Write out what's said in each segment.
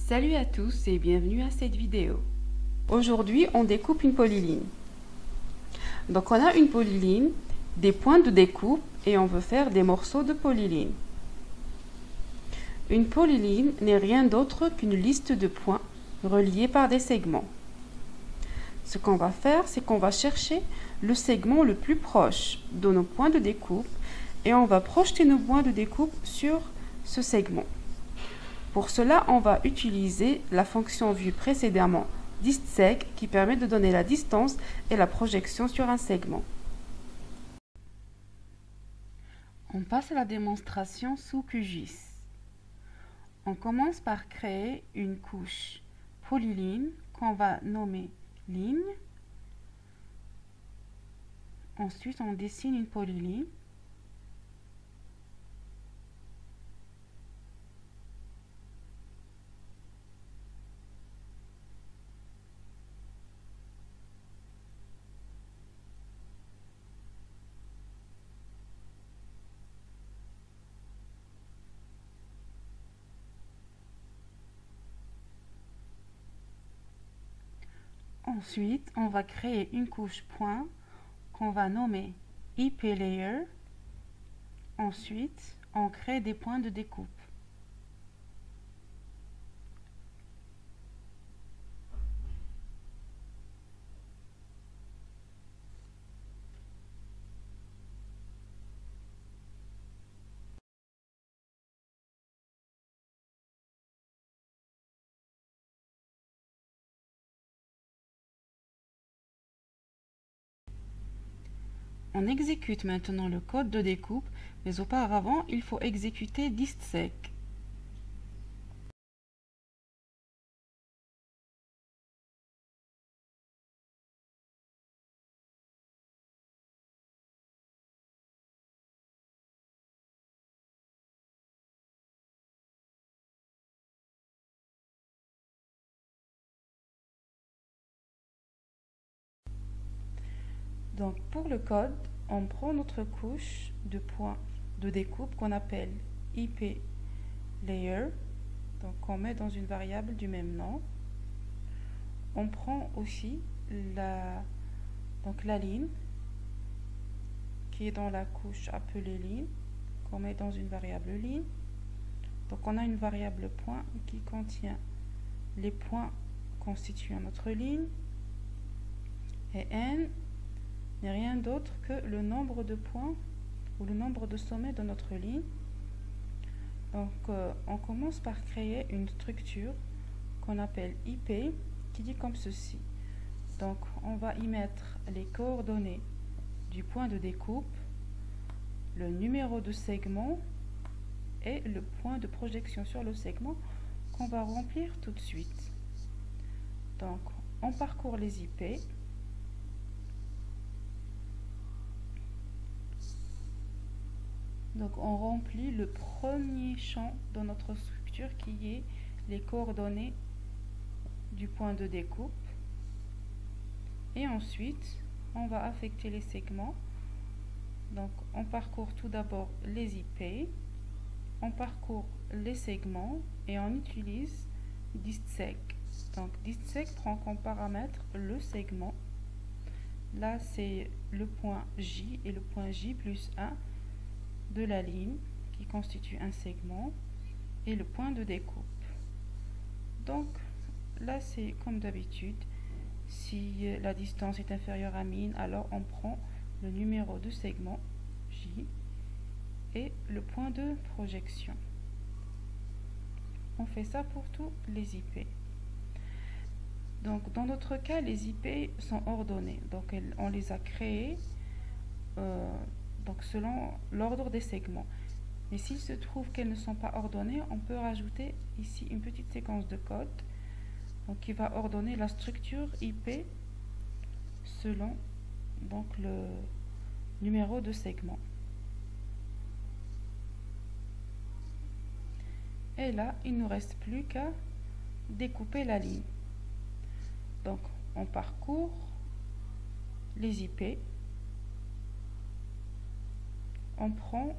Salut à tous et bienvenue à cette vidéo. Aujourd'hui, on découpe une polyline. Donc on a une polyline, des points de découpe et on veut faire des morceaux de polyline. Une polyline n'est rien d'autre qu'une liste de points reliés par des segments. Ce qu'on va faire, c'est qu'on va chercher le segment le plus proche de nos points de découpe et on va projeter nos points de découpe sur ce segment. Pour cela, on va utiliser la fonction vue précédemment distSeg qui permet de donner la distance et la projection sur un segment. On passe à la démonstration sous QGIS. On commence par créer une couche polyline qu'on va nommer ligne. Ensuite, on dessine une polyline. Ensuite, on va créer une couche point qu'on va nommer IP Layer. Ensuite, on crée des points de découpe. On exécute maintenant le code de découpe, mais auparavant, il faut exécuter distSeg. Donc pour le code, on prend notre couche de points de découpe qu'on appelle IP Layer, donc on met dans une variable du même nom. On prend aussi la ligne qui est dans la couche appelée ligne, qu'on met dans une variable ligne. Donc on a une variable point qui contient les points constituant notre ligne, et n n'est rien d'autre que le nombre de points ou le nombre de sommets de notre ligne. Donc on commence par créer une structure qu'on appelle IP qui dit comme ceci. Donc on va y mettre les coordonnées du point de découpe, le numéro de segment et le point de projection sur le segment qu'on va remplir tout de suite. Donc on parcourt les IP. Donc on remplit le premier champ de notre structure qui est les coordonnées du point de découpe. Et ensuite, on va affecter les segments. Donc on parcourt tout d'abord les IP, on parcourt les segments et on utilise distSeg. Donc distSeg prend comme paramètre le segment. Là c'est le point J et le point J plus 1 de la ligne qui constitue un segment et le point de découpe. Donc là c'est comme d'habitude, si la distance est inférieure à min, alors on prend le numéro de segment J et le point de projection. On fait ça pour tous les IP. Donc dans notre cas, les IP sont ordonnées, donc on les a créés donc selon l'ordre des segments. Mais s'il se trouve qu'elles ne sont pas ordonnées, on peut rajouter ici une petite séquence de code donc, qui va ordonner la structure IP selon donc, le numéro de segment. Et là, il ne nous reste plus qu'à découper la ligne. Donc on parcourt les IP. On prend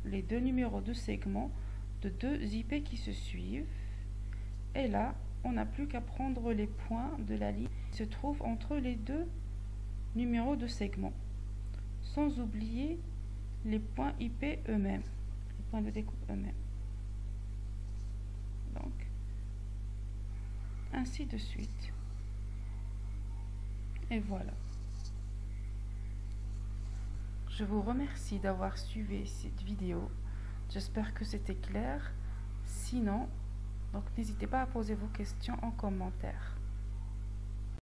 les deux numéros de segment de deux IP qui se suivent. Et là, on n'a plus qu'à prendre les points de la ligne qui se trouvent entre les deux numéros de segment, sans oublier les points IP eux-mêmes, les points de découpe eux-mêmes. Donc, ainsi de suite. Et voilà. Je vous remercie d'avoir suivi cette vidéo. J'espère que c'était clair. Sinon, donc n'hésitez pas à poser vos questions en commentaire.